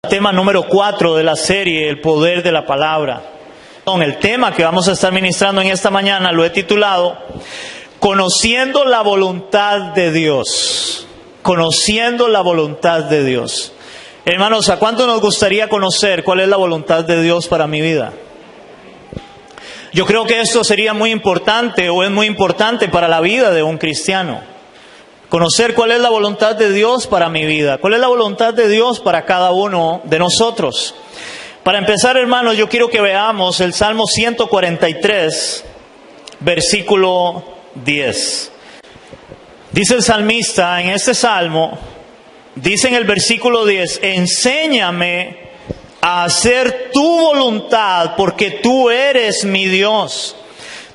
Tema número 4 de la serie, el poder de la palabra. El tema que vamos a estar ministrando en esta mañana lo he titulado Conociendo la voluntad de Dios. Conociendo la voluntad de Dios. Hermanos, ¿a cuánto nos gustaría conocer cuál es la voluntad de Dios para mi vida? Yo creo que esto sería muy importante o es muy importante para la vida de un cristiano. Conocer cuál es la voluntad de Dios para mi vida. ¿Cuál es la voluntad de Dios para cada uno de nosotros? Para empezar, hermanos, yo quiero que veamos el Salmo 143, versículo 10. Dice el salmista en este salmo, dice en el versículo 10, enséñame a hacer tu voluntad porque tú eres mi Dios.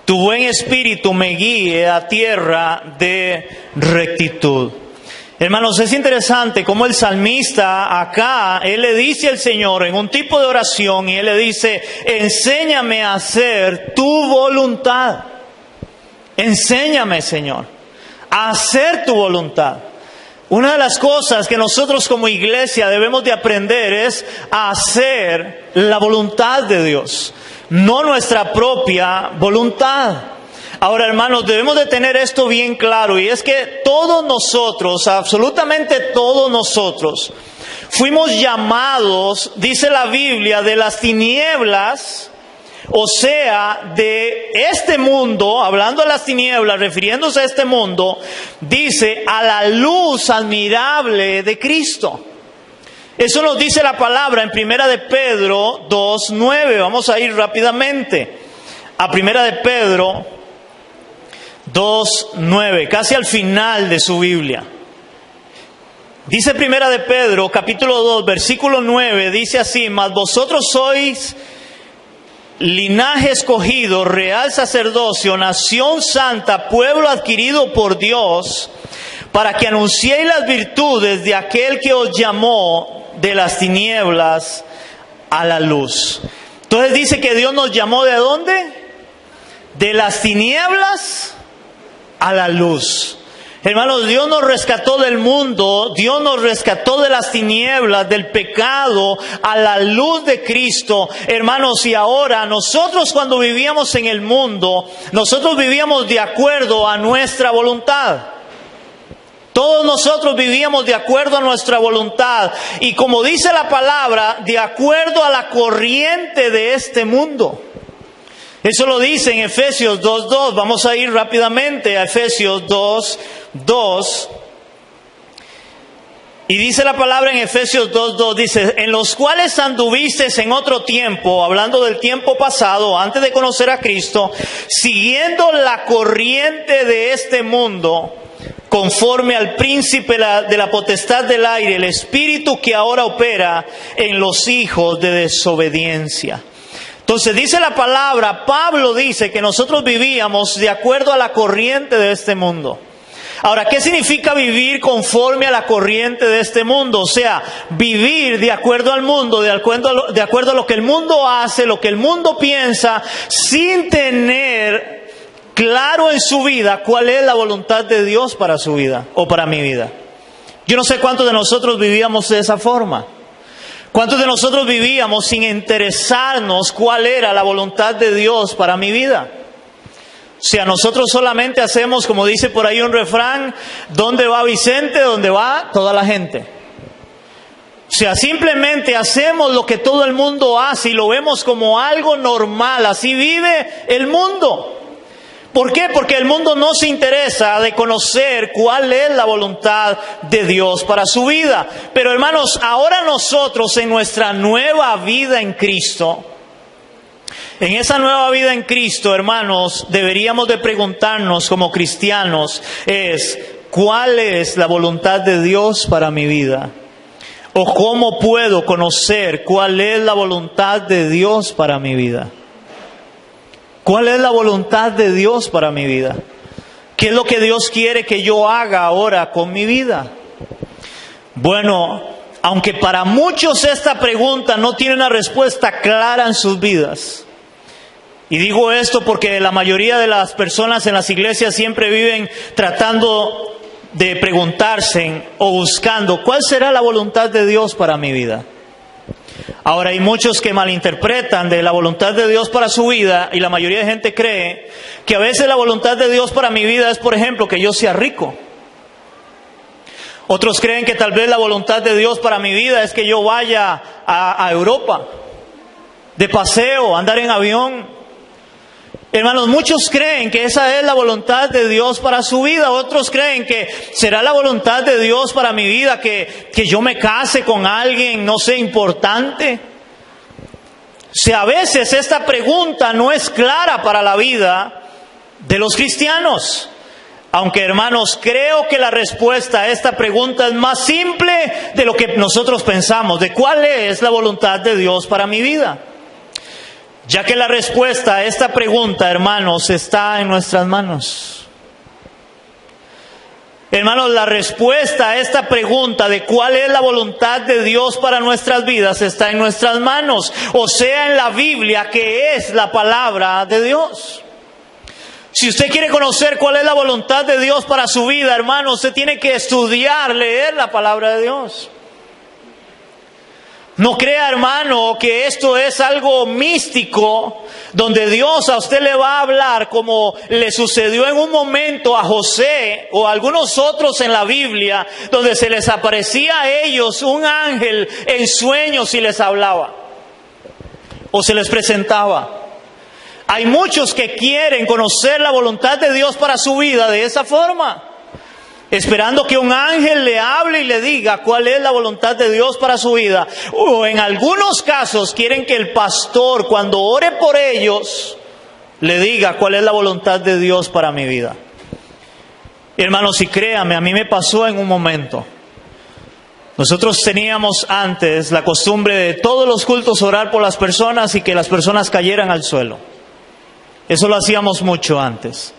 Tu buen espíritu me guíe a tierra de rectitud. Hermanos, es interesante cómo el salmista acá, él le dice al Señor en un tipo de oración y él le dice, enséñame a hacer tu voluntad. Enséñame, Señor, a hacer tu voluntad. Una de las cosas que nosotros como iglesia debemos de aprender es a hacer la voluntad de Dios, no nuestra propia voluntad. Ahora, hermanos, debemos de tener esto bien claro, y es que todos nosotros, absolutamente todos nosotros, fuimos llamados, dice la Biblia, de las tinieblas, o sea, de este mundo, hablando de las tinieblas, refiriéndose a este mundo, dice, a la luz admirable de Cristo. Eso nos dice la palabra en Primera de Pedro 2:9. Vamos a ir rápidamente a Primera de Pedro 2:9, casi al final de su Biblia. Dice Primera de Pedro, capítulo 2, versículo 9, dice así, mas vosotros sois linaje escogido, real sacerdocio, nación santa, pueblo adquirido por Dios, para que anunciéis las virtudes de aquel que os llamó de las tinieblas a la luz. Entonces dice que Dios nos llamó ¿de dónde? De las tinieblas a la luz. Hermanos, Dios nos rescató del mundo, Dios nos rescató de las tinieblas, del pecado, a la luz de Cristo. Hermanos, y ahora nosotros cuando vivíamos en el mundo, nosotros vivíamos de acuerdo a nuestra voluntad. Todos nosotros vivíamos de acuerdo a nuestra voluntad. Y como dice la palabra, de acuerdo a la corriente de este mundo. Eso lo dice en Efesios 2:2. Vamos a ir rápidamente a Efesios 2:2. Y dice la palabra en Efesios 2:2, dice, en los cuales anduvisteis en otro tiempo, hablando del tiempo pasado, antes de conocer a Cristo, siguiendo la corriente de este mundo, conforme al príncipe de la potestad del aire, el espíritu que ahora opera en los hijos de desobediencia. Entonces dice la palabra, Pablo dice que nosotros vivíamos de acuerdo a la corriente de este mundo. Ahora, ¿qué significa vivir conforme a la corriente de este mundo? O sea, vivir de acuerdo al mundo, de acuerdo a lo que el mundo hace, lo que el mundo piensa, sin tener claro en su vida cuál es la voluntad de Dios para su vida o para mi vida. Yo no sé cuántos de nosotros vivíamos de esa forma. ¿Cuántos de nosotros vivíamos sin interesarnos cuál era la voluntad de Dios para mi vida? O sea, nosotros solamente hacemos, como dice por ahí un refrán, ¿dónde va Vicente? ¿Dónde va toda la gente? O sea, simplemente hacemos lo que todo el mundo hace y lo vemos como algo normal. Así vive el mundo. ¿Por qué? Porque el mundo no se interesa de conocer cuál es la voluntad de Dios para su vida. Pero hermanos, ahora nosotros en nuestra nueva vida en Cristo, en esa nueva vida en Cristo, hermanos, deberíamos de preguntarnos como cristianos ¿cuál es la voluntad de Dios para mi vida? ¿O cómo puedo conocer cuál es la voluntad de Dios para mi vida? ¿Cuál es la voluntad de Dios para mi vida? ¿Qué es lo que Dios quiere que yo haga ahora con mi vida? Bueno, aunque para muchos esta pregunta no tiene una respuesta clara en sus vidas. Y digo esto porque la mayoría de las personas en las iglesias siempre viven tratando de preguntarse o buscando ¿cuál será la voluntad de Dios para mi vida? Ahora, hay muchos que malinterpretan de la voluntad de Dios para su vida, y la mayoría de gente cree que a veces la voluntad de Dios para mi vida es, por ejemplo, que yo sea rico. Otros creen que tal vez la voluntad de Dios para mi vida es que yo vaya a Europa, de paseo, andar en avión. Hermanos, muchos creen que esa es la voluntad de Dios para su vida. Otros creen que será la voluntad de Dios para mi vida que yo me case con alguien, no sé, importante. Si a veces esta pregunta no es clara para la vida de los cristianos. Aunque, hermanos, creo que la respuesta a esta pregunta es más simple de lo que nosotros pensamos, de cuál es la voluntad de Dios para mi vida. Ya que la respuesta a esta pregunta, hermanos, está en nuestras manos. Hermanos, la respuesta a esta pregunta de cuál es la voluntad de Dios para nuestras vidas está en nuestras manos. O sea, en la Biblia, que es la palabra de Dios. Si usted quiere conocer cuál es la voluntad de Dios para su vida, hermano, usted tiene que estudiar, leer la palabra de Dios. No crea, hermano, que esto es algo místico, donde Dios a usted le va a hablar como le sucedió en un momento a José o a algunos otros en la Biblia, donde se les aparecía a ellos un ángel en sueños y les hablaba o se les presentaba. Hay muchos que quieren conocer la voluntad de Dios para su vida de esa forma, esperando que un ángel le hable y le diga cuál es la voluntad de Dios para su vida. O en algunos casos quieren que el pastor, cuando ore por ellos, le diga cuál es la voluntad de Dios para mi vida. Hermanos, y créame, a mí me pasó en un momento. Nosotros teníamos antes la costumbre de todos los cultos orar por las personas y que las personas cayeran al suelo. Eso lo hacíamos mucho antes.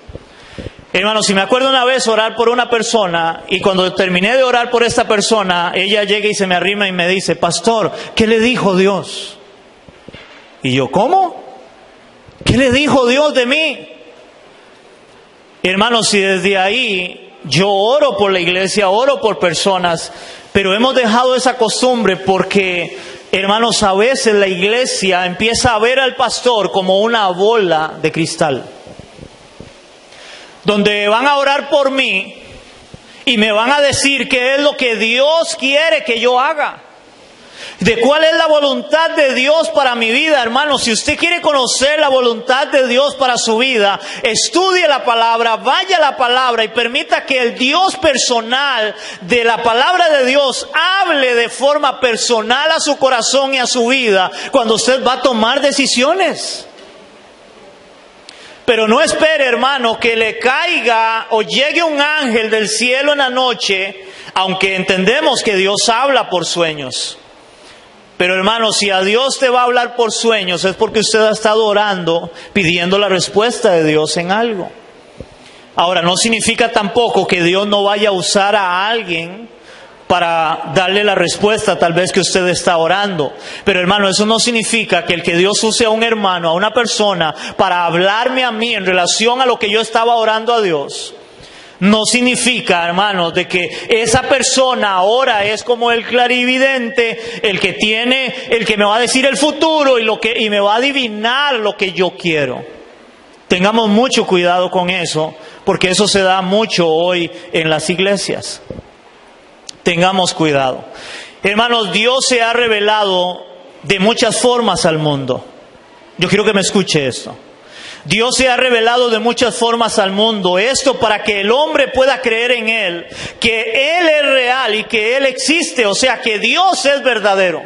Hermanos, si me acuerdo una vez orar por una persona, y cuando terminé de orar por esta persona, ella llega y se me arrima y me dice: pastor, ¿qué le dijo Dios? Y yo, ¿cómo? ¿Qué le dijo Dios de mí? Hermanos, y desde ahí yo oro por la iglesia, oro por personas, pero hemos dejado esa costumbre porque, hermanos, a veces la iglesia empieza a ver al pastor como una bola de cristal, donde van a orar por mí y me van a decir qué es lo que Dios quiere que yo haga, de cuál es la voluntad de Dios para mi vida. Hermano, si usted quiere conocer la voluntad de Dios para su vida, estudie la palabra, vaya a la palabra y permita que el Dios personal de la palabra de Dios hable de forma personal a su corazón y a su vida cuando usted va a tomar decisiones. Pero no espere, hermano, que le caiga o llegue un ángel del cielo en la noche, aunque entendemos que Dios habla por sueños. Pero, hermano, si a Dios te va a hablar por sueños, es porque usted ha estado orando, pidiendo la respuesta de Dios en algo. Ahora, no significa tampoco que Dios no vaya a usar a alguien para darle la respuesta tal vez que usted está orando. Pero, hermano, eso no significa que el que Dios use a un hermano, a una persona, para hablarme a mí en relación a lo que yo estaba orando a Dios, no significa, hermanos, de que esa persona ahora es como el clarividente, el que me va a decir el futuro y me va a adivinar lo que yo quiero. Tengamos mucho cuidado con eso, porque eso se da mucho hoy en las iglesias. Tengamos cuidado. Hermanos, Dios se ha revelado de muchas formas al mundo. Yo quiero que me escuche esto. Dios se ha revelado de muchas formas al mundo. Esto para que el hombre pueda creer en Él, que Él es real y que Él existe. O sea, que Dios es verdadero.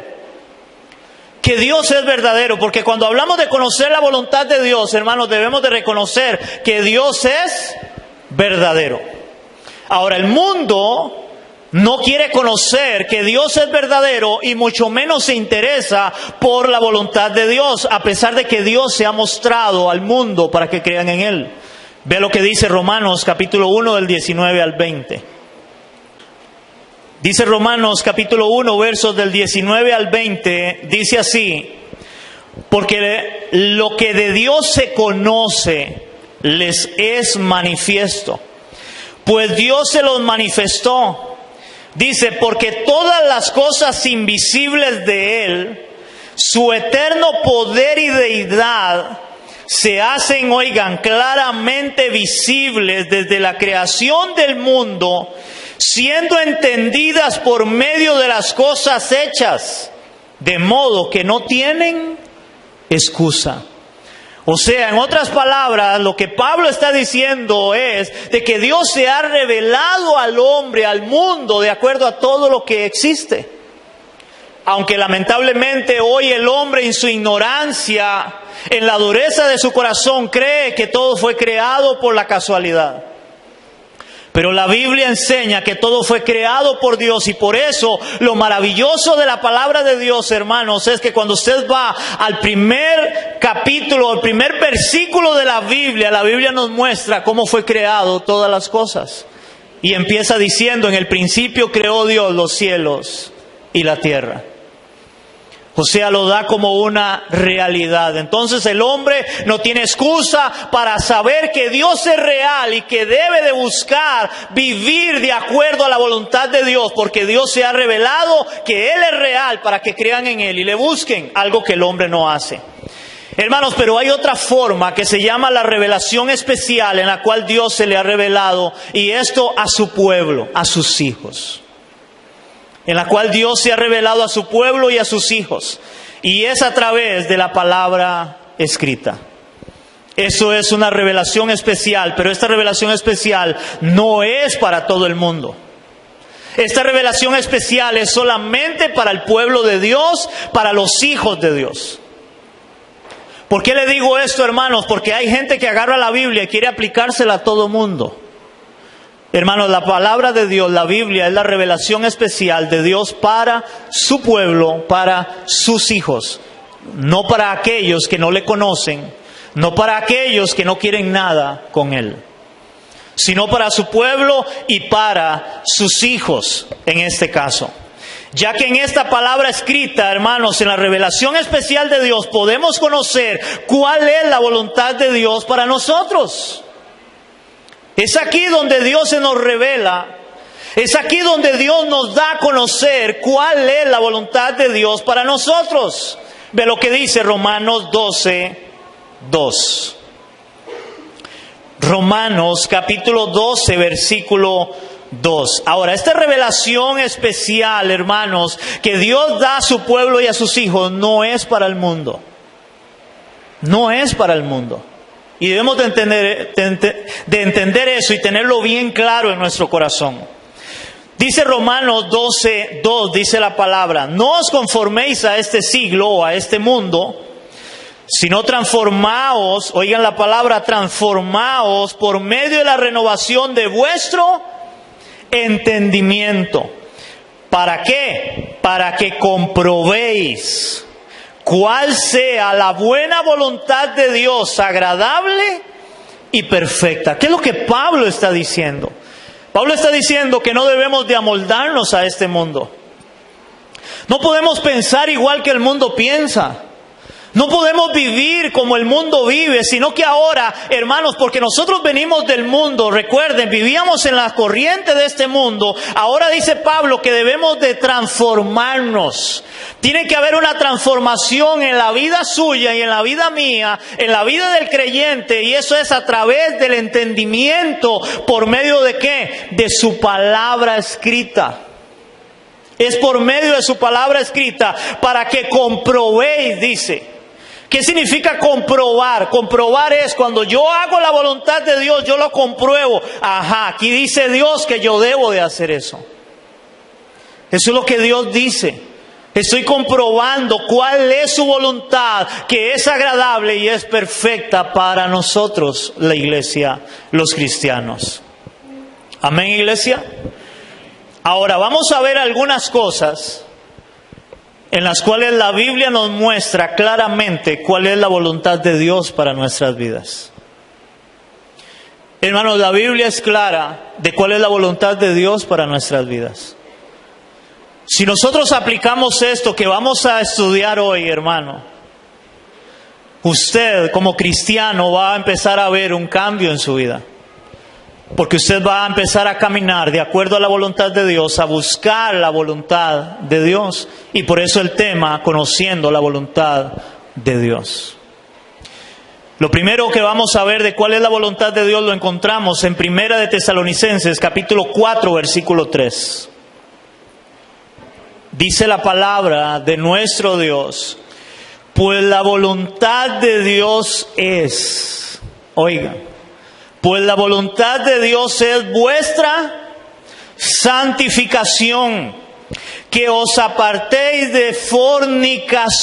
Que Dios es verdadero. Porque cuando hablamos de conocer la voluntad de Dios, hermanos, debemos de reconocer que Dios es verdadero. Ahora, el mundo no quiere conocer que Dios es verdadero y mucho menos se interesa por la voluntad de Dios, a pesar de que Dios se ha mostrado al mundo para que crean en Él. Ve lo que dice Romanos capítulo 1 del 19 al 20. Dice Romanos capítulo 1 versos del 19 al 20, dice así: porque lo que de Dios se conoce les es manifiesto, pues Dios se los manifestó. Dice, porque todas las cosas invisibles de Él, su eterno poder y deidad se hacen, oigan, claramente visibles desde la creación del mundo, siendo entendidas por medio de las cosas hechas, de modo que no tienen excusa. O sea, en otras palabras, lo que Pablo está diciendo es de que Dios se ha revelado al hombre, al mundo, de acuerdo a todo lo que existe. Aunque lamentablemente hoy el hombre en su ignorancia, en la dureza de su corazón, cree que todo fue creado por la casualidad. Pero la Biblia enseña que todo fue creado por Dios, y por eso lo maravilloso de la palabra de Dios, hermanos, es que cuando usted va al primer capítulo, al primer versículo de la Biblia nos muestra cómo fue creado todas las cosas. Y empieza diciendo: en el principio creó Dios los cielos y la tierra. O sea, lo da como una realidad. Entonces el hombre no tiene excusa para saber que Dios es real y que debe de buscar vivir de acuerdo a la voluntad de Dios, porque Dios se ha revelado que Él es real para que crean en Él y le busquen, algo que el hombre no hace. Hermanos, pero hay otra forma que se llama la revelación especial, en la cual Dios se le ha revelado, y esto a su pueblo, a sus hijos. En la cual Dios se ha revelado a su pueblo y a sus hijos. Y es a través de la palabra escrita. Eso es una revelación especial, pero esta revelación especial no es para todo el mundo. Esta revelación especial es solamente para el pueblo de Dios, para los hijos de Dios. ¿Por qué le digo esto, hermanos? Porque hay gente que agarra la Biblia y quiere aplicársela a todo mundo. Hermanos, la palabra de Dios, la Biblia, es la revelación especial de Dios para su pueblo, para sus hijos. No para aquellos que no le conocen, no para aquellos que no quieren nada con Él, sino para su pueblo y para sus hijos en este caso. Ya que en esta palabra escrita, hermanos, en la revelación especial de Dios, podemos conocer cuál es la voluntad de Dios para nosotros. Es aquí donde Dios se nos revela, es aquí donde Dios nos da a conocer cuál es la voluntad de Dios para nosotros. Ve lo que dice Romanos 12:2. Romanos capítulo 12, versículo 2. Ahora, esta revelación especial, hermanos, que Dios da a su pueblo y a sus hijos, no es para el mundo. No es para el mundo. Y debemos de entender eso y tenerlo bien claro en nuestro corazón. Dice Romanos 12:2, dice la palabra: no os conforméis a este siglo o a este mundo, sino transformaos, oigan la palabra, transformaos por medio de la renovación de vuestro entendimiento. ¿Para qué? Para que comprobéis cuál sea la buena voluntad de Dios, agradable y perfecta. ¿Qué es lo que Pablo está diciendo? Pablo está diciendo que no debemos de amoldarnos a este mundo. No podemos pensar igual que el mundo piensa. No podemos vivir como el mundo vive, sino que ahora, hermanos, porque nosotros venimos del mundo, recuerden, vivíamos en la corriente de este mundo. Ahora dice Pablo que debemos de transformarnos. Tiene que haber una transformación en la vida suya y en la vida mía, en la vida del creyente, y eso es a través del entendimiento. ¿Por medio de qué? De su palabra escrita. Es por medio de su palabra escrita, para que comprobéis, dice. ¿Qué significa comprobar? Comprobar es cuando yo hago la voluntad de Dios, yo lo compruebo. Ajá, aquí dice Dios que yo debo de hacer eso. Eso es lo que Dios dice. Estoy comprobando cuál es su voluntad, que es agradable y es perfecta para nosotros, la iglesia, los cristianos. Amén, iglesia. Ahora vamos a ver algunas cosas en las cuales la Biblia nos muestra claramente cuál es la voluntad de Dios para nuestras vidas. Hermanos, la Biblia es clara de cuál es la voluntad de Dios para nuestras vidas. Si nosotros aplicamos esto que vamos a estudiar hoy, hermano, usted como cristiano va a empezar a ver un cambio en su vida. Porque usted va a empezar a caminar de acuerdo a la voluntad de Dios, a buscar la voluntad de Dios. Y por eso el tema, conociendo la voluntad de Dios. Lo primero que vamos a ver de cuál es la voluntad de Dios lo encontramos en Primera de Tesalonicenses, capítulo 4, versículo 3. Dice la palabra de nuestro Dios: pues la voluntad de Dios es, oiga, pues la voluntad de Dios es vuestra santificación, que os apartéis de fornicación.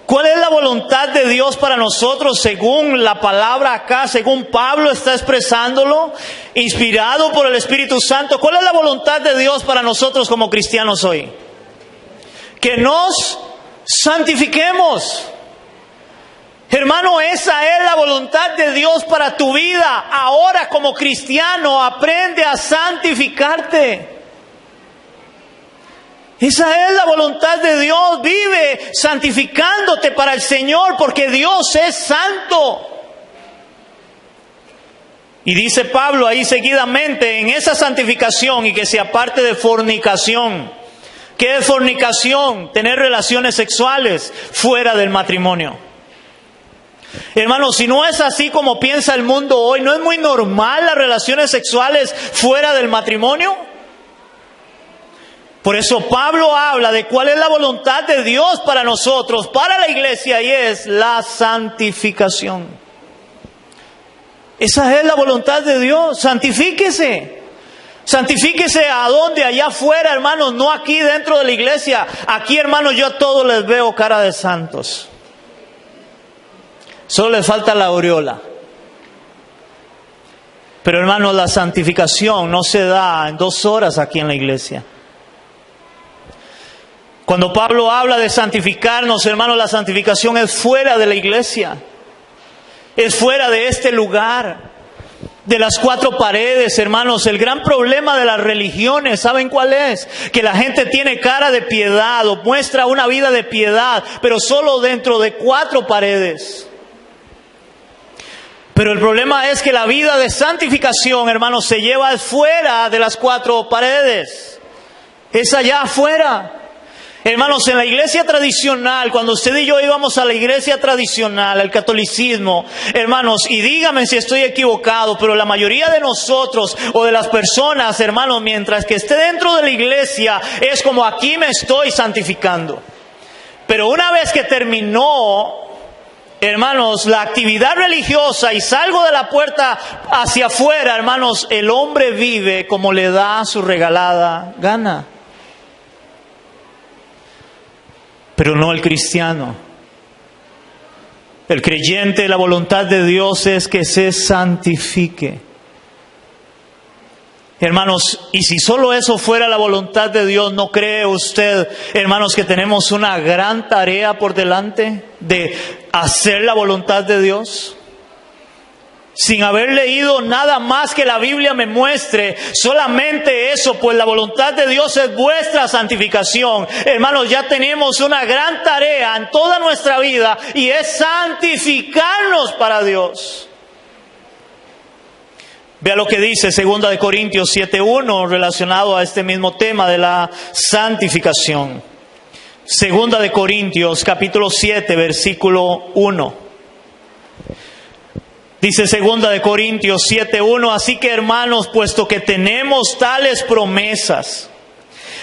¿Cuál es la voluntad de Dios para nosotros según la palabra acá, según Pablo está expresándolo, inspirado por el Espíritu Santo? ¿Cuál es la voluntad de Dios para nosotros como cristianos hoy? Que nos santifiquemos. Hermano, esa es la voluntad de Dios para tu vida. Ahora como cristiano, aprende a santificarte. Esa es la voluntad de Dios. Vive santificándote para el Señor, porque Dios es santo. Y dice Pablo ahí seguidamente, en esa santificación, y que se aparte de fornicación. ¿Qué es fornicación? Tener relaciones sexuales fuera del matrimonio. Hermanos, si no es así como piensa el mundo hoy, ¿no es muy normal las relaciones sexuales fuera del matrimonio? Por eso Pablo habla de cuál es la voluntad de Dios para nosotros, para la iglesia, y es la santificación. Esa es la voluntad de Dios. Santifíquese. Santifíquese ¿a dónde? Allá afuera, hermanos, no aquí dentro de la iglesia. Aquí, hermanos, yo a todos les veo cara de santos. Solo les falta la aureola. Pero, hermanos, la santificación no se da en 2 horas aquí en la iglesia. Cuando Pablo habla de santificarnos, hermanos, la santificación es fuera de la iglesia. Es fuera de este lugar, de las 4 paredes, hermanos. El gran problema de las religiones, ¿saben cuál es? Que la gente tiene cara de piedad o muestra una vida de piedad, pero solo dentro de 4 paredes. Pero el problema es que la vida de santificación, hermanos, se lleva fuera de las 4 paredes. Es allá afuera. Hermanos, en la iglesia tradicional, cuando usted y yo íbamos a la iglesia tradicional, al catolicismo, hermanos, y dígame si estoy equivocado, pero la mayoría de nosotros o de las personas, hermanos, mientras que esté dentro de la iglesia, es como aquí me estoy santificando. Pero una vez que terminó, hermanos, la actividad religiosa y salgo de la puerta hacia afuera, hermanos, el hombre vive como le da su regalada gana. Pero no el cristiano. El creyente, la voluntad de Dios es que se santifique. Hermanos, y si solo eso fuera la voluntad de Dios, ¿no cree usted, hermanos, que tenemos una gran tarea por delante de hacer la voluntad de Dios? Sin haber leído nada más que la Biblia me muestre, solamente eso, pues la voluntad de Dios es vuestra santificación. Hermanos, ya tenemos una gran tarea en toda nuestra vida y es santificarnos para Dios. Vea lo que dice 2 de Corintios 7:1 relacionado a este mismo tema de la santificación. 2 de Corintios capítulo 7 versículo 1. Dice 2 de Corintios 7:1, así que hermanos, puesto que tenemos tales promesas,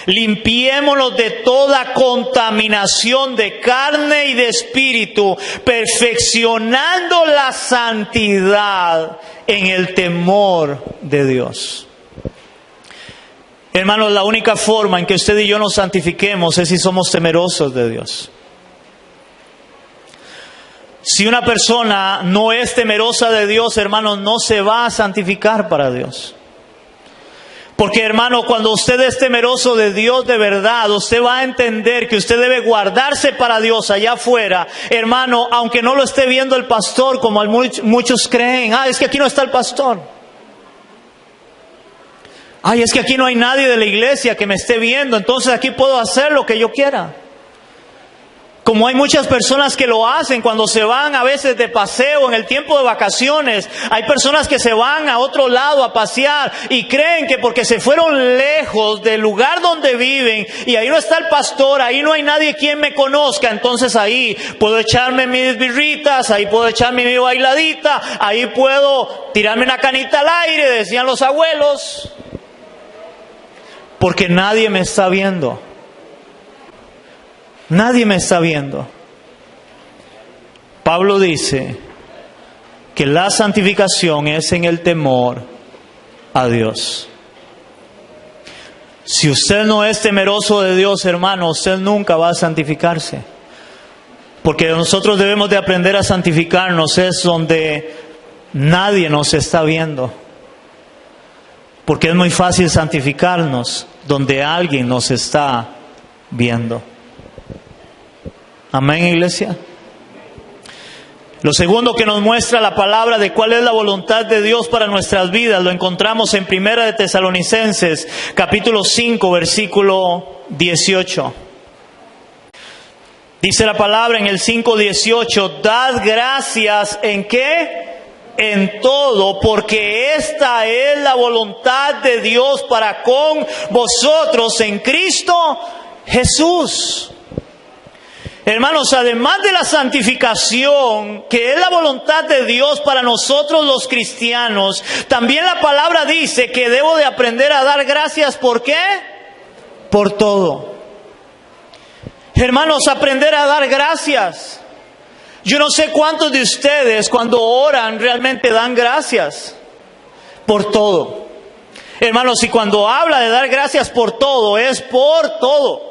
limpiémonos de toda contaminación de carne y de espíritu, perfeccionando la santidad en el temor de Dios. Hermanos, la única forma en que usted y yo nos santifiquemos es si somos temerosos de Dios. Si una persona no es temerosa de Dios, hermanos, no se va a santificar para Dios. Porque, hermano, cuando usted es temeroso de Dios de verdad, usted va a entender que usted debe guardarse para Dios allá afuera. Hermano, aunque no lo esté viendo el pastor, como muchos creen. Es que aquí no está el pastor. Es que aquí no hay nadie de la iglesia que me esté viendo, entonces aquí puedo hacer lo que yo quiera. Como hay muchas personas que lo hacen cuando se van a veces de paseo en el tiempo de vacaciones. Hay personas que se van a otro lado a pasear y creen que porque se fueron lejos del lugar donde viven y ahí no está el pastor, ahí no hay nadie quien me conozca, entonces ahí puedo echarme mis birritas, ahí puedo echarme mi bailadita, ahí puedo tirarme una canita al aire, decían los abuelos, porque nadie me está viendo. Nadie me está viendo. Pablo dice que la santificación es en el temor a Dios. Si usted no es temeroso de Dios, hermano, usted nunca va a santificarse. Porque nosotros debemos de aprender a santificarnos, es donde nadie nos está viendo. Porque es muy fácil santificarnos donde alguien nos está viendo. Amén, iglesia. Lo segundo que nos muestra la palabra de cuál es la voluntad de Dios para nuestras vidas, lo encontramos en 1 de Tesalonicenses, capítulo 5, versículo 18. Dice la palabra en el 5:18, dad gracias ¿en qué? En todo, porque esta es la voluntad de Dios para con vosotros en Cristo Jesús. Hermanos, además de la santificación, que es la voluntad de Dios para nosotros los cristianos, también la palabra dice que debo de aprender a dar gracias, ¿por qué? Por todo. Hermanos, aprender a dar gracias. Yo no sé cuántos de ustedes cuando oran realmente dan gracias por todo. Hermanos, y cuando habla de dar gracias por todo, es por todo.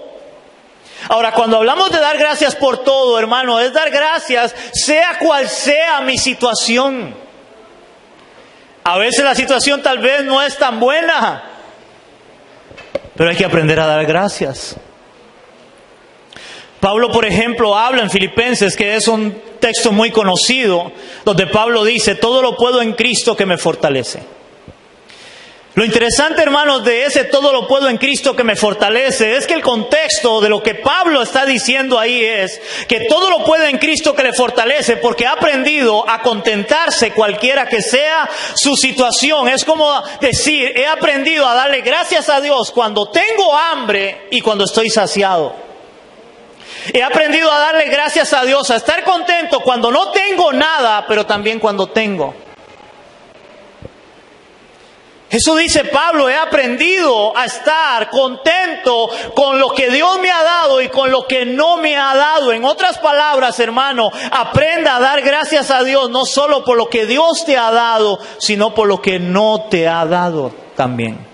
Ahora, cuando hablamos de dar gracias por todo, hermano, es dar gracias sea cual sea mi situación. A veces la situación tal vez no es tan buena, pero hay que aprender a dar gracias. Pablo, por ejemplo, habla en Filipenses, que es un texto muy conocido, donde Pablo dice, todo lo puedo en Cristo que me fortalece. Lo interesante, hermanos, de ese todo lo puedo en Cristo que me fortalece, es que el contexto de lo que Pablo está diciendo ahí es que todo lo puede en Cristo que le fortalece, porque ha aprendido a contentarse cualquiera que sea su situación. Es como decir, he aprendido a darle gracias a Dios cuando tengo hambre y cuando estoy saciado. He aprendido a darle gracias a Dios, a estar contento cuando no tengo nada, pero también cuando tengo. Eso dice Pablo, he aprendido a estar contento con lo que Dios me ha dado y con lo que no me ha dado. En otras palabras, hermano, aprenda a dar gracias a Dios, no solo por lo que Dios te ha dado, sino por lo que no te ha dado también.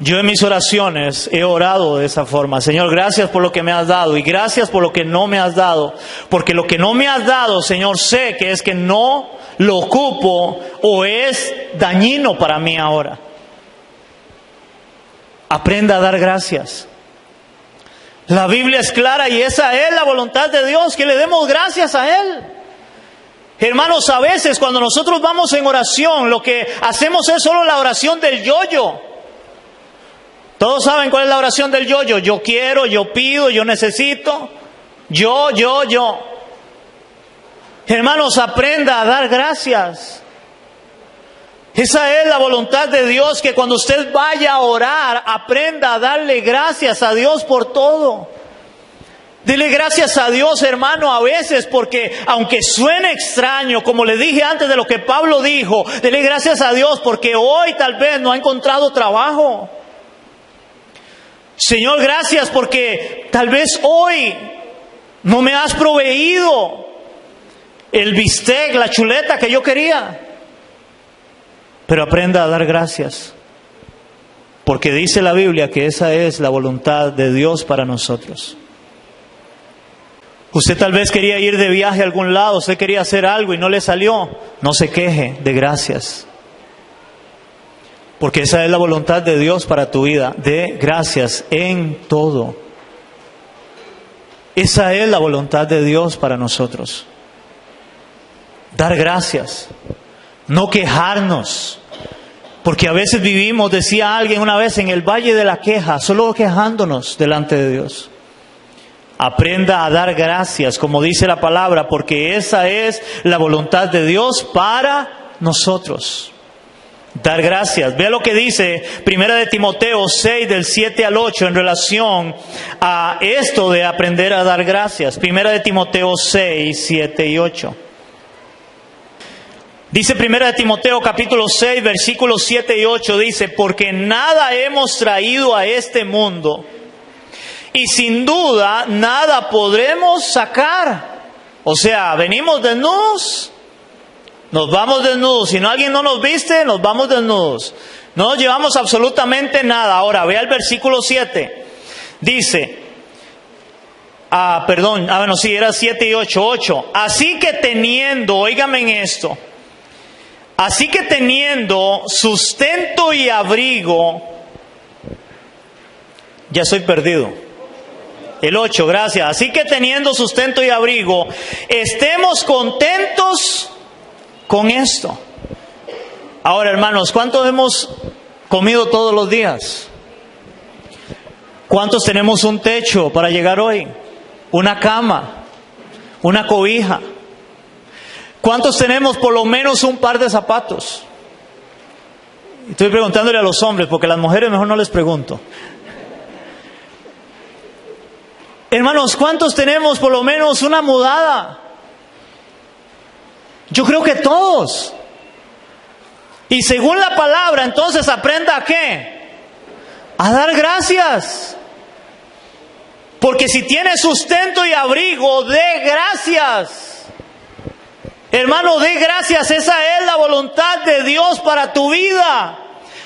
Yo en mis oraciones he orado de esa forma. Señor, gracias por lo que me has dado y gracias por lo que no me has dado. Porque lo que no me has dado, Señor, sé que es que no lo ocupo o es dañino para mí ahora. Aprenda a dar gracias. La Biblia es clara y esa es la voluntad de Dios, que le demos gracias a Él. Hermanos, a veces cuando nosotros vamos en oración, lo que hacemos es solo la oración del yo-yo. Todos saben cuál es la oración del yo-yo. Yo quiero, yo pido, yo necesito. Yo. Hermanos, aprenda a dar gracias. Esa es la voluntad de Dios, que cuando usted vaya a orar, aprenda a darle gracias a Dios por todo. Dele gracias a Dios, hermano, a veces, porque aunque suene extraño, como le dije antes de lo que Pablo dijo, dele gracias a Dios porque hoy tal vez no ha encontrado trabajo. Señor, gracias porque tal vez hoy no me has proveído el bistec, la chuleta que yo quería. Pero aprenda a dar gracias, porque dice la Biblia que esa es la voluntad de Dios para nosotros. Usted tal vez quería ir de viaje a algún lado, usted quería hacer algo y no le salió. No se queje, de gracias. Porque esa es la voluntad de Dios para tu vida. De gracias en todo. Esa es la voluntad de Dios para nosotros. Dar gracias. No quejarnos. Porque a veces vivimos, decía alguien una vez, en el valle de la queja, solo quejándonos delante de Dios. Aprenda a dar gracias, como dice la palabra, porque esa es la voluntad de Dios para nosotros. Dar gracias. Vea lo que dice 1 de Timoteo 6, del 7 al 8, en relación a esto de aprender a dar gracias. 1 de Timoteo 6, 7 y 8. Dice 1 de Timoteo capítulo 6, versículos 7 y 8, dice: porque nada hemos traído a este mundo, y sin duda nada podremos sacar. O sea, venimos desnudos, nos vamos desnudos. Si no, alguien no nos viste, nos vamos desnudos. No nos llevamos absolutamente nada. Ahora, vea el versículo 7. Dice, era 7 y 8. 8. Así que teniendo, óigame en esto. Así que teniendo sustento y abrigo, ya estoy perdido. El 8, gracias. Así que teniendo sustento y abrigo, estemos contentos con esto. Ahora, hermanos, ¿cuántos hemos comido todos los días? ¿Cuántos tenemos un techo para llegar hoy? Una cama, una cobija. ¿Cuántos tenemos por lo menos un par de zapatos? Estoy preguntándole a los hombres, porque a las mujeres mejor no les pregunto. Hermanos, ¿cuántos tenemos por lo menos una mudada? Yo creo que todos. Y según la palabra, entonces aprenda ¿a qué? A dar gracias. Porque si tiene sustento y abrigo, dé gracias. Hermano, dé gracias. Esa es la voluntad de Dios para tu vida.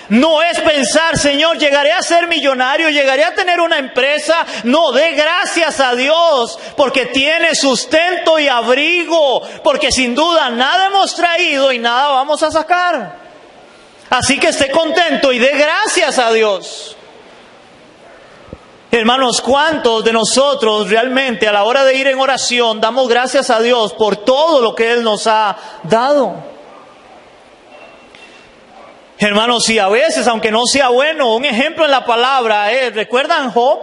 No es pensar, Señor, llegaré a ser millonario, llegaré a tener una empresa. No, dé gracias a Dios porque tiene sustento y abrigo. Porque sin duda nada hemos traído y nada vamos a sacar. Así que esté contento y dé gracias a Dios. Hermanos, ¿cuántos de nosotros realmente a la hora de ir en oración damos gracias a Dios por todo lo que Él nos ha dado? Hermanos, y a veces, aunque no sea bueno, un ejemplo en la palabra es, ¿recuerdan Job?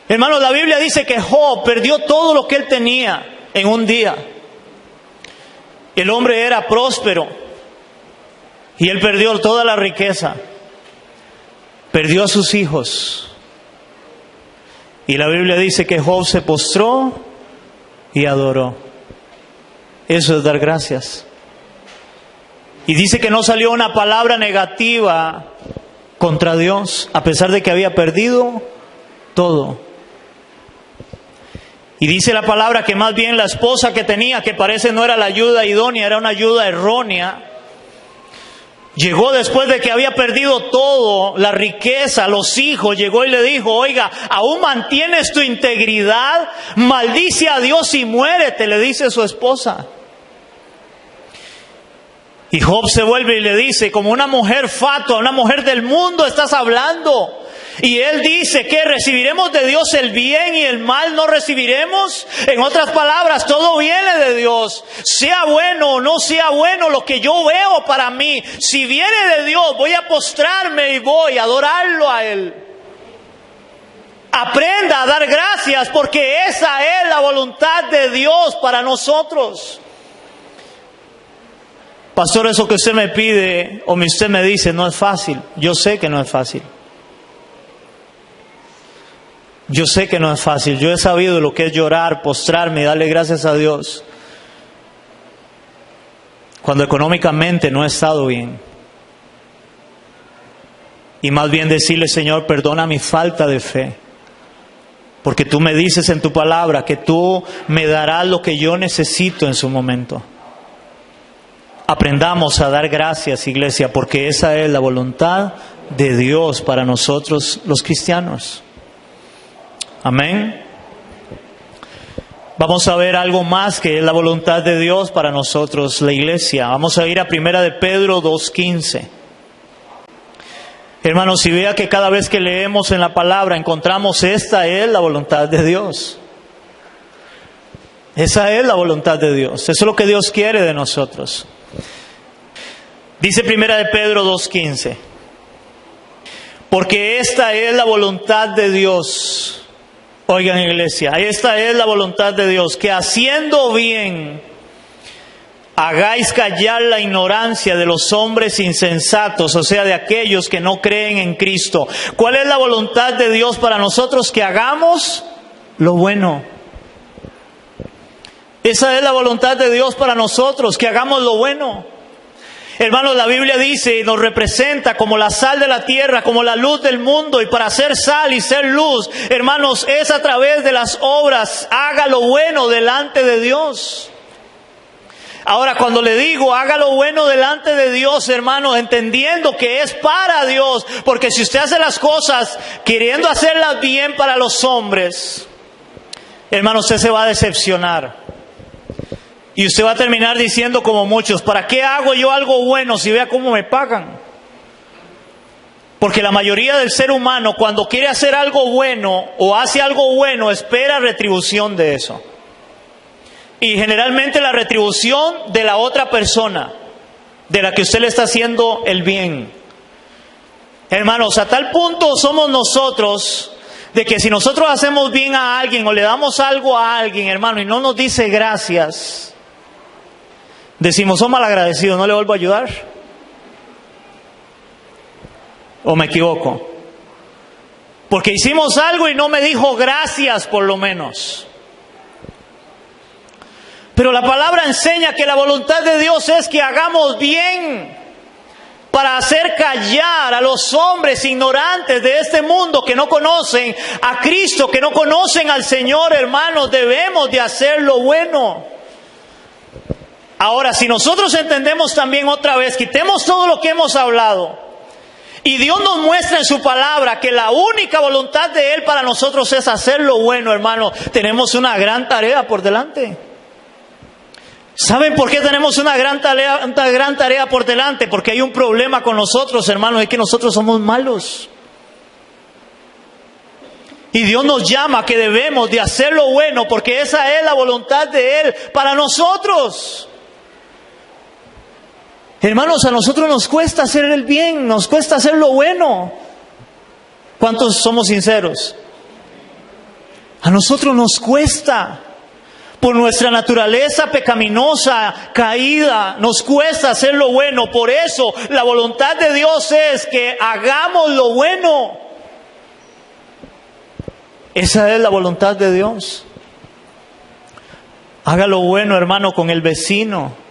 Hermanos, la Biblia dice que Job perdió todo lo que él tenía en un día. El hombre era próspero y él perdió toda la riqueza. Perdió a sus hijos. Y la Biblia dice que Job se postró y adoró. Eso es dar gracias. Y dice que no salió una palabra negativa contra Dios, a pesar de que había perdido todo. Y dice la palabra que más bien la esposa que tenía, que parece no era la ayuda idónea, era una ayuda errónea, llegó después de que había perdido todo, la riqueza, los hijos, llegó y le dijo: oiga, ¿aún mantienes tu integridad? Maldice a Dios y muérete, le dice su esposa. Y Job se vuelve y le dice, como una mujer fatua, una mujer del mundo estás hablando. Y él dice que recibiremos de Dios el bien y el mal no recibiremos. En otras palabras, todo viene de Dios. Sea bueno o no sea bueno lo que yo veo para mí. Si viene de Dios, voy a postrarme y voy a adorarlo a Él. Aprenda a dar gracias porque esa es la voluntad de Dios para nosotros. Pastor, eso que usted me pide o usted me dice no es fácil. Yo sé que no es fácil. Yo sé que no es fácil. Yo he sabido lo que es llorar, postrarme y darle gracias a Dios cuando económicamente no he estado bien. Y más bien decirle: Señor, perdona mi falta de fe. Porque tú me dices en tu palabra que tú me darás lo que yo necesito en su momento. Aprendamos a dar gracias, iglesia, porque esa es la voluntad de Dios para nosotros los cristianos. Amén. Vamos a ver algo más que es la voluntad de Dios para nosotros, la iglesia. Vamos a ir a 1 de Pedro 2:15. Hermanos, si vea que cada vez que leemos en la palabra encontramos esta es la voluntad de Dios. Esa es la voluntad de Dios. Eso es lo que Dios quiere de nosotros. Dice 1 de Pedro 2:15. Porque esta es la voluntad de Dios, Oigan, iglesia, esta es la voluntad de Dios, que haciendo bien hagáis callar la ignorancia de los hombres insensatos, o sea, de aquellos que no creen en Cristo. ¿Cuál es la voluntad de Dios para nosotros? Que hagamos lo bueno. Esa es la voluntad de Dios para nosotros, que hagamos lo bueno. Hermanos, la Biblia dice, nos representa como la sal de la tierra, como la luz del mundo. Y para ser sal y ser luz, hermanos, es a través de las obras. Haga lo bueno delante de Dios. Ahora, cuando le digo, haga lo bueno delante de Dios, hermanos, entendiendo que es para Dios. Porque si usted hace las cosas queriendo hacerlas bien para los hombres, hermanos, usted se va a decepcionar. Y usted va a terminar diciendo como muchos, ¿para qué hago yo algo bueno si vea cómo me pagan? Porque la mayoría del ser humano, cuando quiere hacer algo bueno o hace algo bueno, espera retribución de eso. Y generalmente la retribución de la otra persona, de la que usted le está haciendo el bien. Hermanos, a tal punto somos nosotros de que si nosotros hacemos bien a alguien o le damos algo a alguien, hermano, y no nos dice gracias, decimos, son malagradecidos, no le vuelvo a ayudar. ¿O me equivoco? Porque hicimos algo y no me dijo gracias, por lo menos. Pero la palabra enseña que la voluntad de Dios es que hagamos bien para hacer callar a los hombres ignorantes de este mundo que no conocen a Cristo, que no conocen al Señor, hermanos. Debemos de hacer lo bueno. Ahora, si nosotros entendemos también otra vez, quitemos todo lo que hemos hablado, y Dios nos muestra en su palabra que la única voluntad de Él para nosotros es hacer lo bueno, hermano, tenemos una gran tarea por delante. ¿Saben por qué tenemos una gran tarea por delante? Porque hay un problema con nosotros, hermanos, es que nosotros somos malos. Y Dios nos llama que debemos de hacer lo bueno, porque esa es la voluntad de Él para nosotros. Hermanos, a nosotros nos cuesta hacer el bien, nos cuesta hacer lo bueno. ¿Cuántos somos sinceros? A nosotros nos cuesta. Por nuestra naturaleza pecaminosa, caída, nos cuesta hacer lo bueno. Por eso la voluntad de Dios es que hagamos lo bueno. Esa es la voluntad de Dios. Haga lo bueno, hermano, con el vecino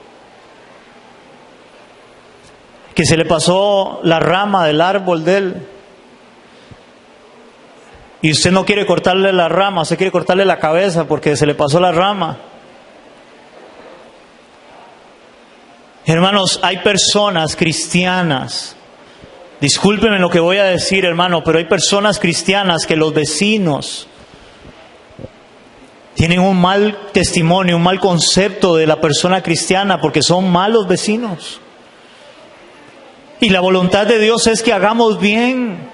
que se le pasó la rama del árbol de él. Y usted no quiere cortarle la rama, usted quiere cortarle la cabeza porque se le pasó la rama. Hermanos, hay personas cristianas, discúlpenme lo que voy a decir, hermano, pero hay personas cristianas que los vecinos tienen un mal testimonio, un mal concepto de la persona cristiana porque son malos vecinos. Y la voluntad de Dios es que hagamos bien.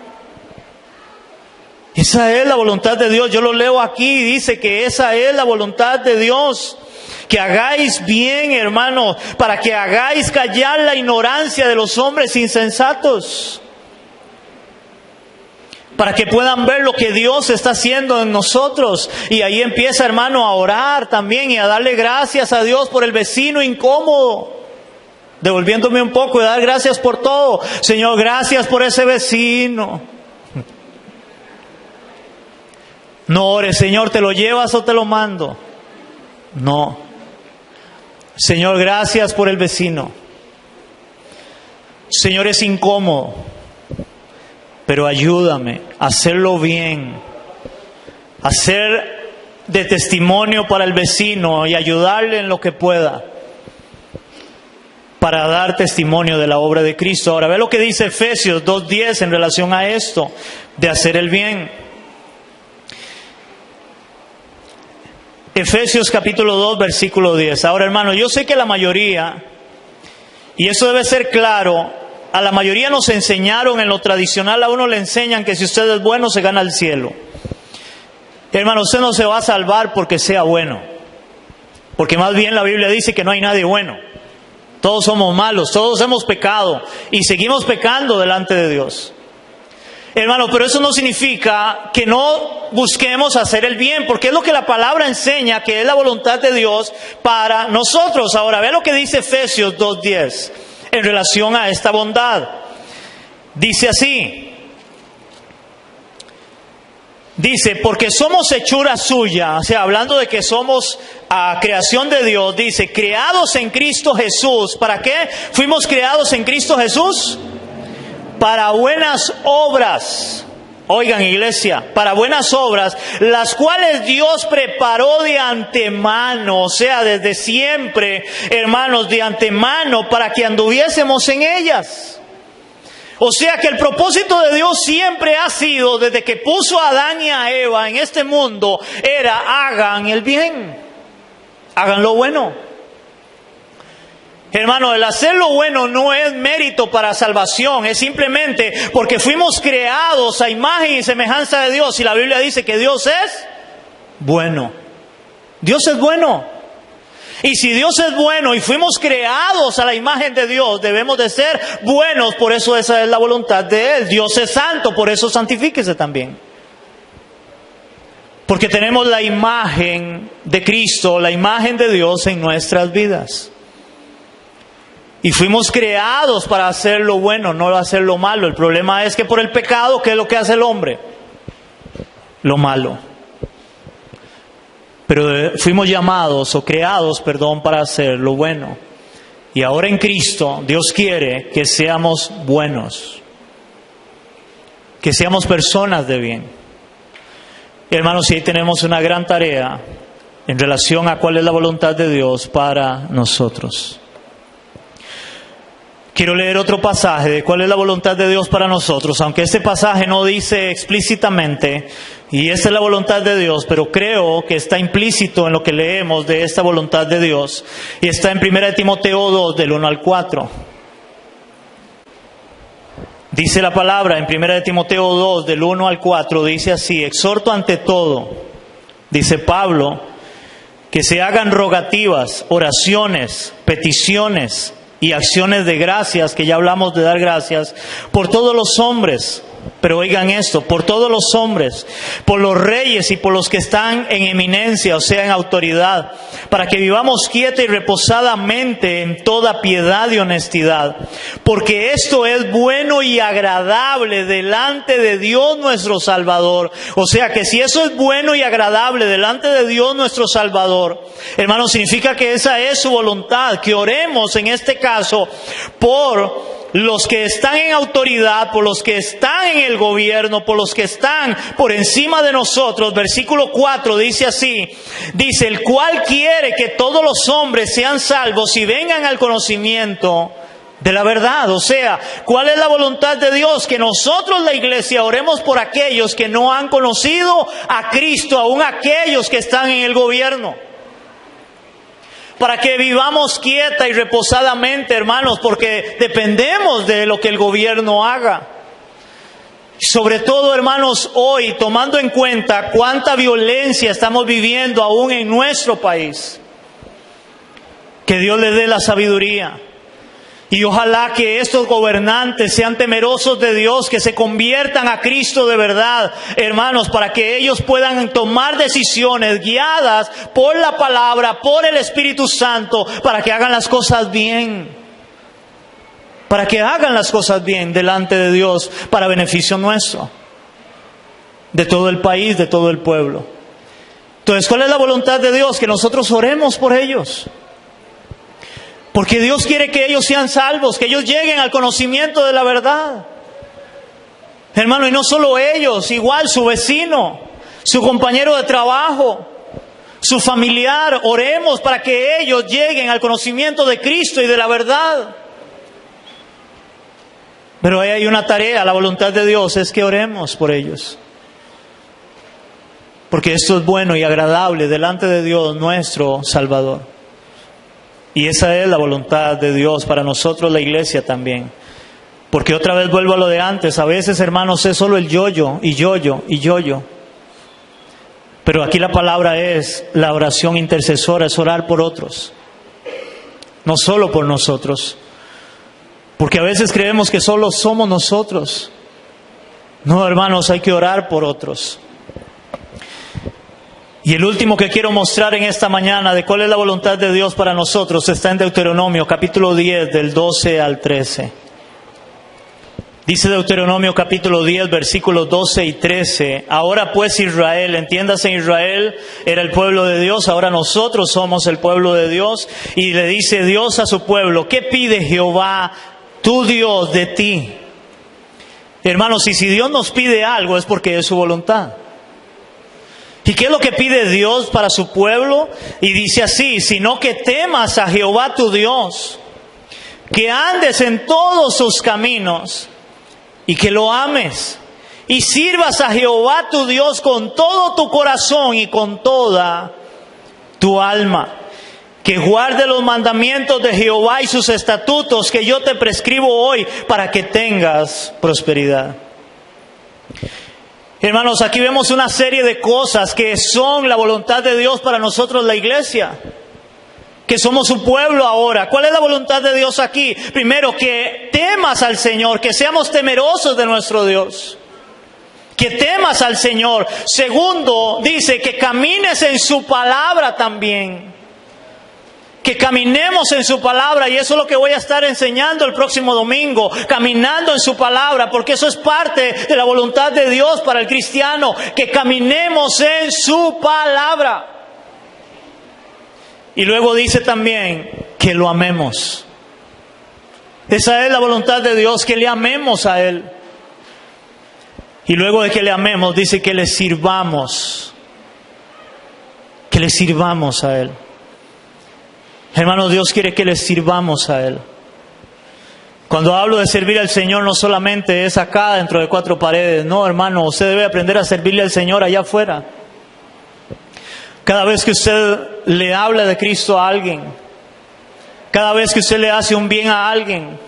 Esa es la voluntad de Dios. Yo lo leo aquí y dice que esa es la voluntad de Dios. Que hagáis bien, hermanos, para que hagáis callar la ignorancia de los hombres insensatos. Para que puedan ver lo que Dios está haciendo en nosotros. Y ahí empieza, hermano, a orar también y a darle gracias a Dios por el vecino incómodo. Devolviéndome un poco y dar gracias por todo. Señor, gracias por ese vecino. No ores, Señor, ¿te lo llevas o te lo mando? No. Señor, gracias por el vecino. Señor, es incómodo, pero ayúdame a hacerlo bien, a ser de testimonio para el vecino y ayudarle en lo que pueda para dar testimonio de la obra de Cristo. Ahora, ve lo que dice Efesios 2:10 en relación a esto, de hacer el bien. Efesios capítulo 2, versículo 10. Ahora, hermano, yo sé que la mayoría, y eso debe ser claro, a la mayoría nos enseñaron en lo tradicional, a uno le enseñan que si usted es bueno se gana el cielo. Hermano, usted no se va a salvar porque sea bueno, porque más bien la Biblia dice que no hay nadie bueno. Todos somos malos, todos hemos pecado y seguimos pecando delante de Dios. Hermano, pero eso no significa que no busquemos hacer el bien, porque es lo que la palabra enseña, que es la voluntad de Dios para nosotros. Ahora, vea lo que dice Efesios 2:10 en relación a esta bondad. Dice así. Dice, porque somos hechura suya, o sea, hablando de que somos creación de Dios, dice, creados en Cristo Jesús. ¿Para qué fuimos creados en Cristo Jesús? Para buenas obras. Oigan, iglesia, para buenas obras, las cuales Dios preparó de antemano, o sea, desde siempre, hermanos, de antemano, para que anduviésemos en ellas. O sea que el propósito de Dios siempre ha sido, desde que puso a Adán y a Eva en este mundo, era hagan el bien, hagan lo bueno. Hermano, el hacer lo bueno no es mérito para salvación, es simplemente porque fuimos creados a imagen y semejanza de Dios. Y la Biblia dice que Dios es bueno. Dios es bueno. Y si Dios es bueno y fuimos creados a la imagen de Dios, debemos de ser buenos, por eso esa es la voluntad de Él. Dios es santo, por eso santifíquese también. Porque tenemos la imagen de Cristo, la imagen de Dios en nuestras vidas. Y fuimos creados para hacer lo bueno, no hacer lo malo. El problema es que por el pecado, ¿qué es lo que hace el hombre? Lo malo. Pero fuimos llamados o creados, para hacer lo bueno. Y ahora en Cristo, Dios quiere que seamos buenos. Que seamos personas de bien. Y hermanos, ahí tenemos una gran tarea en relación a cuál es la voluntad de Dios para nosotros. Quiero leer otro pasaje de cuál es la voluntad de Dios para nosotros, aunque este pasaje no dice explícitamente, y esa es la voluntad de Dios, pero creo que está implícito en lo que leemos de esta voluntad de Dios, y está en 1 Timoteo 2, del 1 al 4. Dice la palabra en 1 Timoteo 2, del 1 al 4, dice así: exhorto ante todo, dice Pablo, que se hagan rogativas, oraciones, peticiones y acciones de gracias, que ya hablamos de dar gracias, por todos los hombres. Pero oigan esto, por todos los hombres, por los reyes y por los que están en eminencia, o sea, en autoridad, para que vivamos quieta y reposadamente en toda piedad y honestidad. Porque esto es bueno y agradable delante de Dios nuestro Salvador. O sea que si eso es bueno y agradable delante de Dios nuestro Salvador, hermano, significa que esa es su voluntad, que oremos en este caso por los que están en autoridad, por los que están en el gobierno, por los que están por encima de nosotros. Versículo 4 dice así, dice, el cual quiere que todos los hombres sean salvos y vengan al conocimiento de la verdad. O sea, ¿cuál es la voluntad de Dios? Que nosotros, la iglesia, oremos por aquellos que no han conocido a Cristo, aún aquellos que están en el gobierno. Para que vivamos quieta y reposadamente, hermanos, porque dependemos de lo que el gobierno haga. Sobre todo, hermanos, hoy, tomando en cuenta cuánta violencia estamos viviendo aún en nuestro país. Que Dios les dé la sabiduría. Y ojalá que estos gobernantes sean temerosos de Dios, que se conviertan a Cristo de verdad, hermanos, para que ellos puedan tomar decisiones guiadas por la palabra, por el Espíritu Santo, para que hagan las cosas bien. Para que hagan las cosas bien delante de Dios, para beneficio nuestro, de todo el país, de todo el pueblo. Entonces, ¿cuál es la voluntad de Dios? Que nosotros oremos por ellos. Porque Dios quiere que ellos sean salvos, que ellos lleguen al conocimiento de la verdad. Hermano, y no solo ellos, igual su vecino, su compañero de trabajo, su familiar. Oremos para que ellos lleguen al conocimiento de Cristo y de la verdad. Pero ahí hay una tarea, la voluntad de Dios es que oremos por ellos. Porque esto es bueno y agradable delante de Dios nuestro Salvador. Y esa es la voluntad de Dios para nosotros, la iglesia también. Porque otra vez vuelvo a lo de antes. A veces, hermanos, es solo el yo-yo y yo-yo y yo-yo. Pero aquí la palabra es la oración intercesora, es orar por otros. No solo por nosotros. Porque a veces creemos que solo somos nosotros. No, hermanos, hay que orar por otros. Y el último que quiero mostrar en esta mañana de cuál es la voluntad de Dios para nosotros está en Deuteronomio, capítulo 10, del 12 al 13. Dice Deuteronomio capítulo 10, versículos 12 y 13. Ahora pues Israel, entiéndase, Israel era el pueblo de Dios, ahora nosotros somos el pueblo de Dios. Y le dice Dios a su pueblo, ¿qué pide Jehová, tu Dios, de ti? Hermanos, y si Dios nos pide algo es porque es su voluntad. ¿Y qué es lo que pide Dios para su pueblo? Y dice así, sino que temas a Jehová tu Dios, que andes en todos sus caminos, y que lo ames, y sirvas a Jehová tu Dios con todo tu corazón y con toda tu alma. Que guarde los mandamientos de Jehová y sus estatutos que yo te prescribo hoy para que tengas prosperidad. Hermanos, aquí vemos una serie de cosas que son la voluntad de Dios para nosotros, la iglesia. Que somos su pueblo ahora. ¿Cuál es la voluntad de Dios aquí? Primero, que temas al Señor, que seamos temerosos de nuestro Dios. Que temas al Señor. Segundo, dice que camines en su palabra también. Que caminemos en su palabra, y eso es lo que voy a estar enseñando el próximo domingo, caminando en su palabra, porque eso es parte de la voluntad de Dios para el cristiano, que caminemos en su palabra. Y luego dice también que lo amemos. Esa es la voluntad de Dios, que le amemos a Él. Y luego de que le amemos, dice que le sirvamos. Que le sirvamos a Él. Hermanos, Dios quiere que le sirvamos a Él. Cuando hablo de servir al Señor, no solamente es acá dentro de cuatro paredes. No, hermano, usted debe aprender a servirle al Señor allá afuera. Cada vez que usted le habla de Cristo a alguien, cada vez que usted le hace un bien a alguien,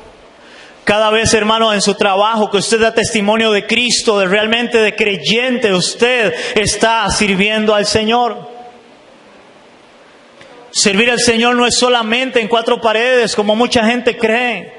cada vez, hermano, en su trabajo que usted da testimonio de Cristo, de realmente de creyente, usted está sirviendo al Señor. Servir al Señor no es solamente en cuatro paredes, como mucha gente cree.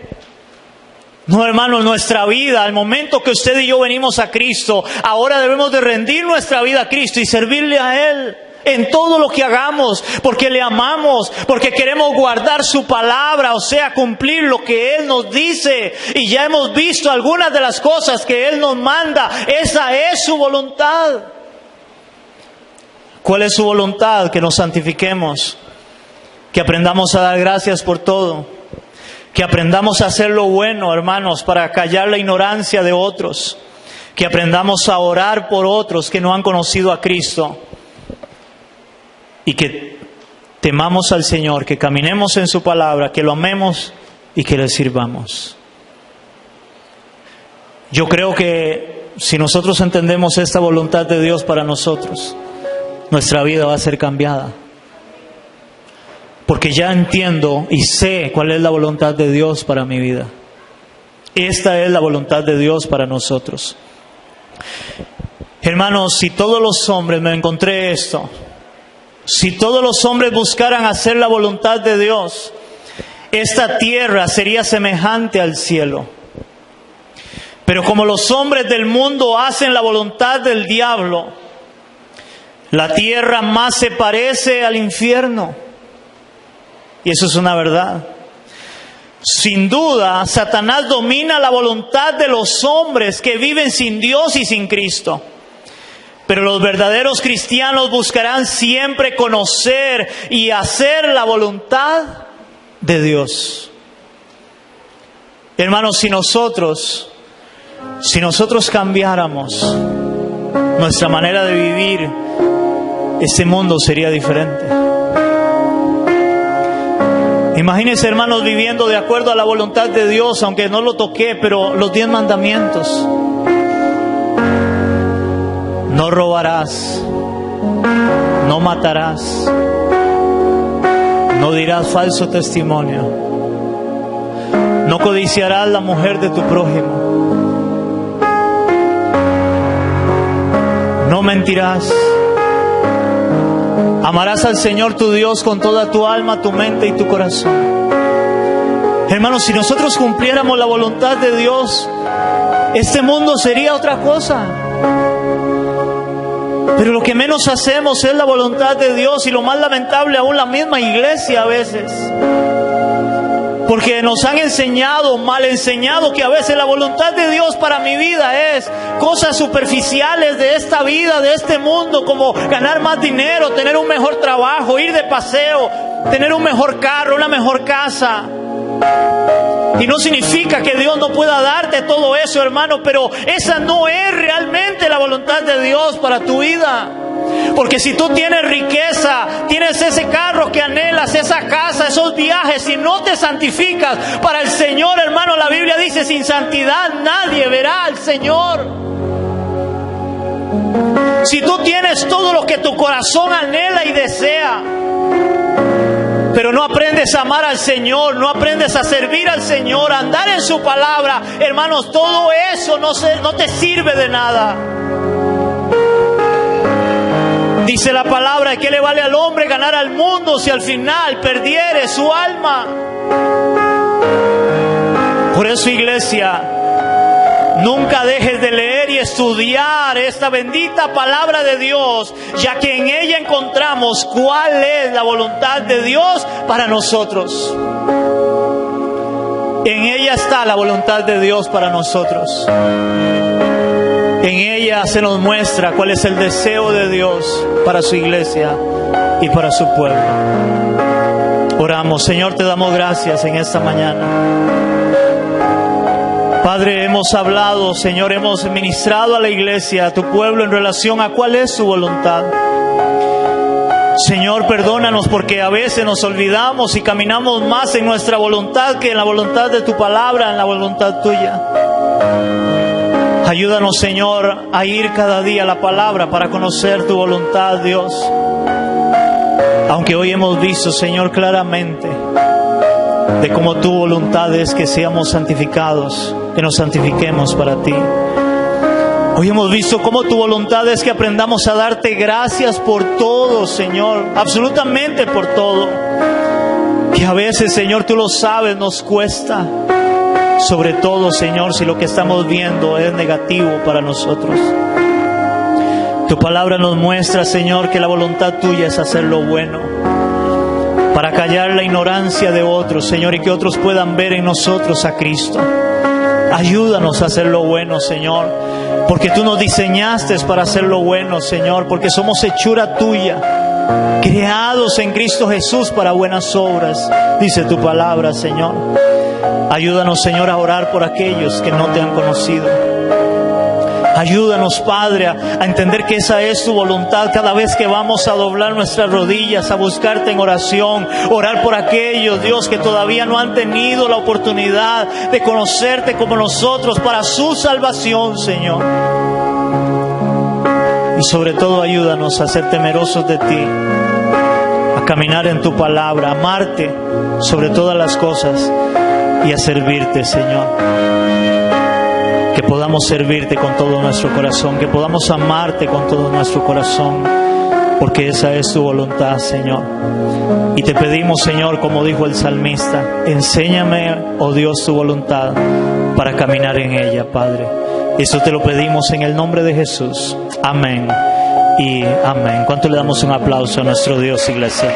No, hermano, nuestra vida, al momento que usted y yo venimos a Cristo, ahora debemos de rendir nuestra vida a Cristo y servirle a Él. En todo lo que hagamos, porque le amamos, porque queremos guardar su palabra, o sea, cumplir lo que Él nos dice. Y ya hemos visto algunas de las cosas que Él nos manda. Esa es su voluntad. ¿Cuál es su voluntad? Que nos santifiquemos, que aprendamos a dar gracias por todo, que aprendamos a hacer lo bueno, hermanos, para callar la ignorancia de otros, que aprendamos a orar por otros que no han conocido a Cristo. Y que temamos al Señor, que caminemos en su palabra, que lo amemos y que le sirvamos. Yo creo que si nosotros entendemos esta voluntad de Dios para nosotros, nuestra vida va a ser cambiada. Porque ya entiendo y sé cuál es la voluntad de Dios para mi vida. Esta es la voluntad de Dios para nosotros. Hermanos, si todos los hombres, me encontré esto, si todos los hombres buscaran hacer la voluntad de Dios, esta tierra sería semejante al cielo. Pero como los hombres del mundo hacen la voluntad del diablo, la tierra más se parece al infierno. Y eso es una verdad. Sin duda, Satanás domina la voluntad de los hombres que viven sin Dios y sin Cristo. Pero los verdaderos cristianos buscarán siempre conocer y hacer la voluntad de Dios. Hermanos, si nosotros cambiáramos nuestra manera de vivir, este mundo sería diferente. Imagínense, hermanos, viviendo de acuerdo a la voluntad de Dios, aunque no lo toqué, pero los 10 mandamientos. No robarás, no matarás, no dirás falso testimonio, no codiciarás la mujer de tu prójimo, no mentirás, amarás al Señor tu Dios con toda tu alma, tu mente y tu corazón. Hermanos, si nosotros cumpliéramos la voluntad de Dios, este mundo sería otra cosa. Pero lo que menos hacemos es la voluntad de Dios, y lo más lamentable aún la misma iglesia a veces. Porque nos han enseñado, mal enseñado, que a veces la voluntad de Dios para mi vida es cosas superficiales de esta vida, de este mundo, como ganar más dinero, tener un mejor trabajo, ir de paseo, tener un mejor carro, una mejor casa. Y no significa que Dios no pueda darte todo eso, hermano, pero esa no es realmente la voluntad de Dios para tu vida. Porque si tú tienes riqueza, tienes ese carro que anhelas, esa casa, esos viajes, si no te santificas para el Señor, hermano, la Biblia dice, sin santidad nadie verá al Señor. Si tú tienes todo lo que tu corazón anhela y desea, pero no aprendes a amar al Señor, no aprendes a servir al Señor, a andar en su palabra, hermanos, todo eso no te sirve de nada. Dice la palabra, ¿qué le vale al hombre ganar al mundo si al final perdiere su alma? Por eso, iglesia, nunca dejes de leer y estudiar esta bendita palabra de Dios, ya que en ella encontramos cuál es la voluntad de Dios para nosotros. En ella está la voluntad de Dios para nosotros. En ella se nos muestra cuál es el deseo de Dios para su iglesia y para su pueblo. Oramos. Señor, te damos gracias en esta mañana. Padre, hemos hablado, Señor, hemos ministrado a la iglesia, a tu pueblo, en relación a cuál es su voluntad. Señor, perdónanos porque a veces nos olvidamos y caminamos más en nuestra voluntad que en la voluntad de tu palabra, en la voluntad tuya. Ayúdanos, Señor, a ir cada día a la palabra para conocer tu voluntad, Dios. Aunque hoy hemos visto, Señor, claramente de cómo tu voluntad es que seamos santificados, que nos santifiquemos para ti. Hoy hemos visto cómo tu voluntad es que aprendamos a darte gracias por todo, Señor, absolutamente por todo. Que a veces, Señor, tú lo sabes, nos cuesta. Sobre todo, Señor, si lo que estamos viendo es negativo para nosotros. Tu palabra nos muestra, Señor, que la voluntad tuya es hacer lo bueno, para callar la ignorancia de otros, Señor, y que otros puedan ver en nosotros a Cristo. Ayúdanos a hacer lo bueno, Señor, porque tú nos diseñaste para hacer lo bueno, Señor, porque somos hechura tuya, creados en Cristo Jesús para buenas obras, dice tu palabra, Señor. Ayúdanos, Señor, a orar por aquellos que no te han conocido. Ayúdanos, Padre, a entender que esa es tu voluntad cada vez que vamos a doblar nuestras rodillas, a buscarte en oración, orar por aquellos, Dios, que todavía no han tenido la oportunidad de conocerte como nosotros para su salvación, Señor. Y sobre todo, ayúdanos a ser temerosos de ti, a caminar en tu palabra, a amarte sobre todas las cosas y a servirte, Señor. Que podamos servirte con todo nuestro corazón, que podamos amarte con todo nuestro corazón, porque esa es tu voluntad, Señor. Y te pedimos, Señor, como dijo el salmista, enséñame, oh Dios, tu voluntad para caminar en ella, Padre. Eso te lo pedimos en el nombre de Jesús. Amén y amén. ¿Cuánto le damos un aplauso a nuestro Dios, iglesia?